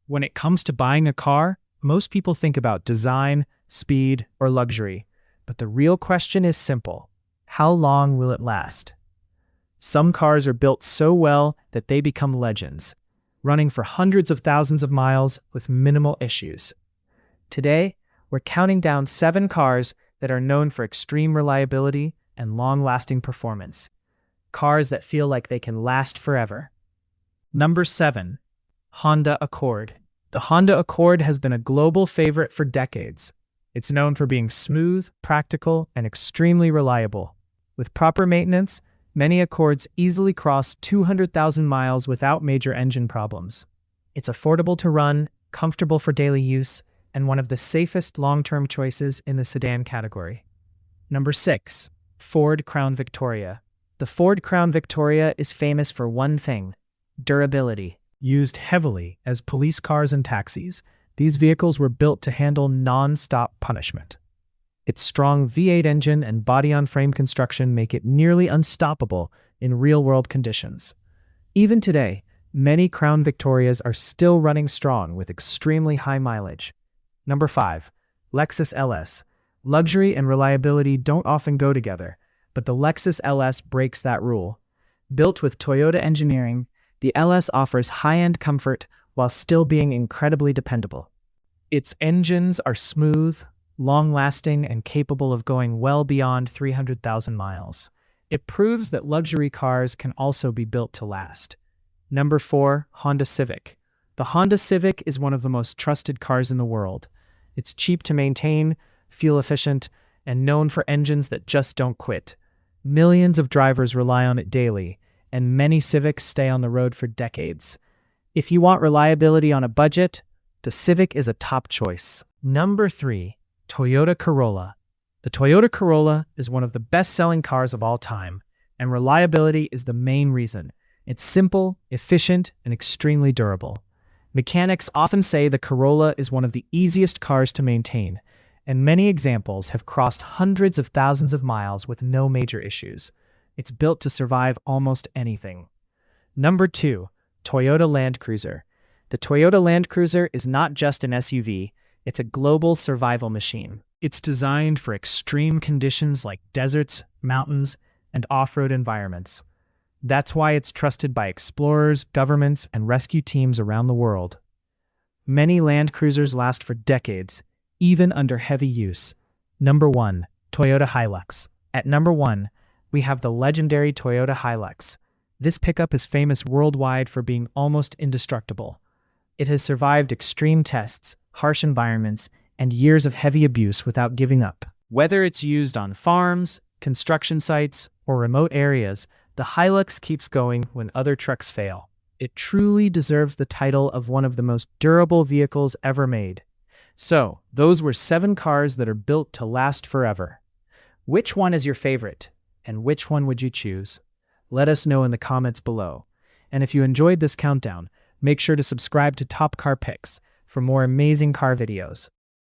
When it comes to buying a car, most people think about design, speed, or luxury. But the real question is simple. How long will it last? Some cars are built so well that they become legends, running for hundreds of thousands of miles with minimal issues. Today, we're counting down 7 cars that are known for extreme reliability and long-lasting performance. Cars that feel like they can last forever. Number 7. Honda Accord. The Honda Accord has been a global favorite for decades. It's known for being smooth, practical, and extremely reliable. With proper maintenance, many Accords easily cross 200,000 miles without major engine problems. It's affordable to run, comfortable for daily use, and one of the safest long-term choices in the sedan category. Number 6. Ford Crown Victoria. The Ford Crown Victoria is famous for one thing: durability. Used heavily as police cars and taxis, these vehicles were built to handle non-stop punishment. Its strong V8 engine and body-on-frame construction make it nearly unstoppable in real-world conditions. Even today, many Crown Victorias are still running strong with extremely high mileage. Number 5. Lexus LS. Luxury and reliability don't often go together, but the Lexus LS breaks that rule. Built with Toyota engineering, the LS offers high-end comfort while still being incredibly dependable. Its engines are smooth, long-lasting, and capable of going well beyond 300,000 miles. It proves that luxury cars can also be built to last. Number 4. Honda Civic. The Honda Civic is one of the most trusted cars in the world. It's cheap to maintain, fuel efficient, and known for engines that just don't quit. Millions of drivers rely on it daily, and many Civics stay on the road for decades. If you want reliability on a budget, the Civic is a top choice. Number 3. Toyota Corolla. The Toyota Corolla is one of the best-selling cars of all time, and reliability is the main reason. It's simple, efficient, and extremely durable. Mechanics often say the Corolla is one of the easiest cars to maintain, and many examples have crossed hundreds of thousands of miles with no major issues. It's built to survive almost anything. Number 2. Toyota Land Cruiser. The Toyota Land Cruiser is not just an SUV, it's a global survival machine. It's designed for extreme conditions like deserts, mountains, and off-road environments. That's why it's trusted by explorers, governments, and rescue teams around the world. Many Land Cruisers last for decades, even under heavy use. Number 1. Toyota Hilux. At number 1, we have the legendary Toyota Hilux. This pickup is famous worldwide for being almost indestructible. It has survived extreme tests, harsh environments, and years of heavy abuse without giving up. Whether it's used on farms, construction sites, or remote areas, the Hilux keeps going when other trucks fail. It truly deserves the title of one of the most durable vehicles ever made. So, those were 7 cars that are built to last forever. Which one is your favorite? And which one would you choose? Let us know in the comments below. And if you enjoyed this countdown, make sure to subscribe to Top Car Picks for more amazing car videos.